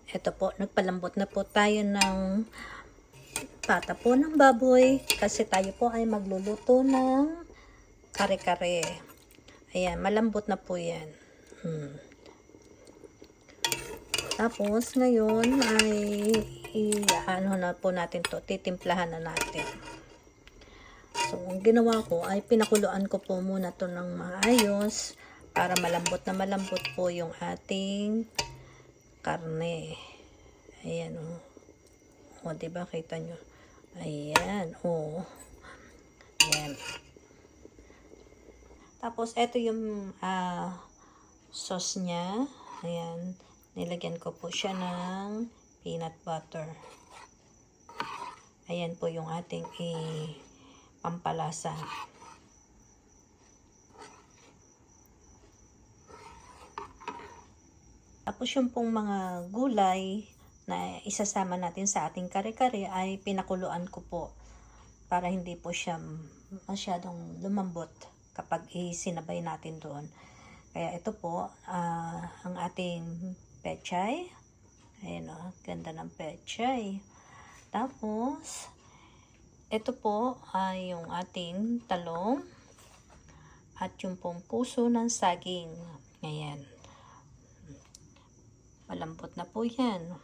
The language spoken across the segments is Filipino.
Ito po, nagpalambot na po tayo ng pata po ng baboy kasi tayo po ay magluluto ng kare-kare. Ayan, malambot na po yan. Tapos, ngayon ay ano na po natin to, titimplahan na natin. So, ang ginawa ko ay pinakuluan ko po muna to ng maayos para malambot na malambot po yung ating karne. Ayan, o. O, diba? Kita nyo? Ayan, o. Ayan. Tapos, ito yung sauce niya. Ayan. Nilagyan ko po siya ng peanut butter. Ayan po yung ating pampalasa. Tapos yung pong mga gulay na isasama natin sa ating kare-kare ay pinakuluan ko po para hindi po siya masyadong lumambot kapag isinabay natin doon. Kaya ito po ang ating pechay. Ayan o, ganda ng pechay. Tapos, ito po ay yung ating talong at yung pong puso ng saging. Ayan. Malambot na po yan.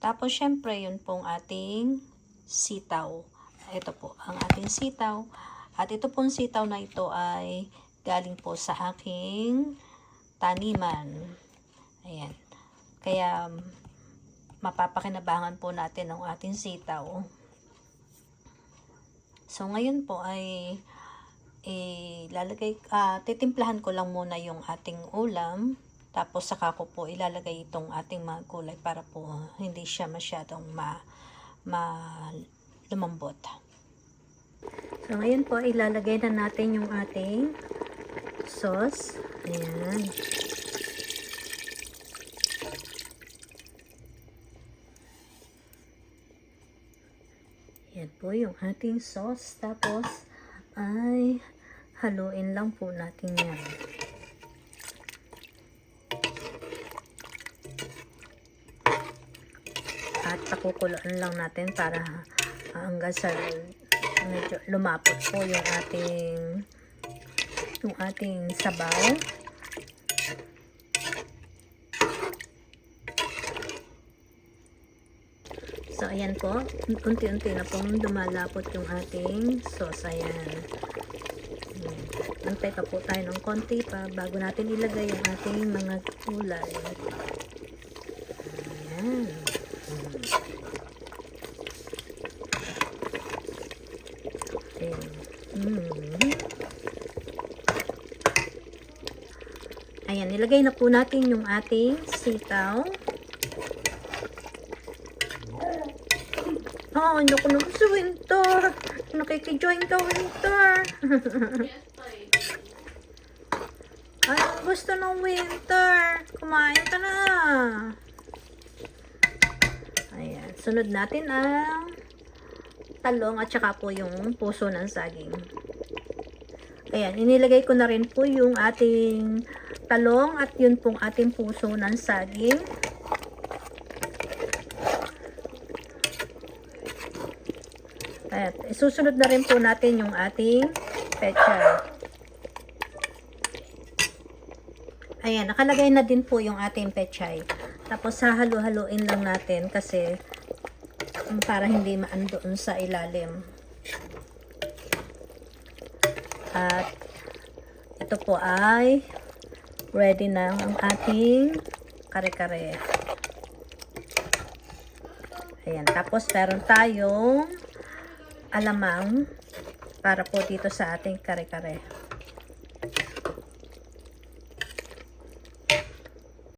Tapos, syempre, yun pong ating sitaw. Ito po, ang ating sitaw. At ito pong sitaw na ito ay galing po sa aking taniman. Ayan. Kaya, mapapakinabangan po natin ang ating sitaw. So, ngayon po ay titimplahan ko lang muna yung ating ulam. Tapos, saka ko po ilalagay itong ating mga gulay para po hindi siya masyadong lumambot. So, ngayon po, ilalagay na natin yung ating sauce. Ayan. Yan po yung ating sauce. Tapos, ay haluin lang po natin yan. At pakukuloan lang natin para hanggang sa medyo lumapot po yung ating sabaw. So, ayan po. Unti-unti na pong lumalapot yung ating sauce. Ayan. Antay pa po tayo ng konti pa bago natin ilagay yung ating mga gulay. Ayan. Ayan. Nilagay na po natin yung ating sitaw. Oh, hindi ko naman si Winter. Nakikijoin ka, Winter. Ay, gusto ng Winter. Kumain ka na. Ayan. Sunod natin ang talong at saka po yung puso ng saging. Ayan. Inilagay ko na rin po yung ating talong at yun pong ating puso ng saging. At isusunod na rin po natin yung ating pechay. Ayan, nakalagay na din po yung ating pechay. Tapos hahalo-haloin lang natin kasi para hindi maandoon sa ilalim. At ito po ay ready na ang ating kare-kare. Ayan, tapos meron tayong alamang para po dito sa ating kare-kare.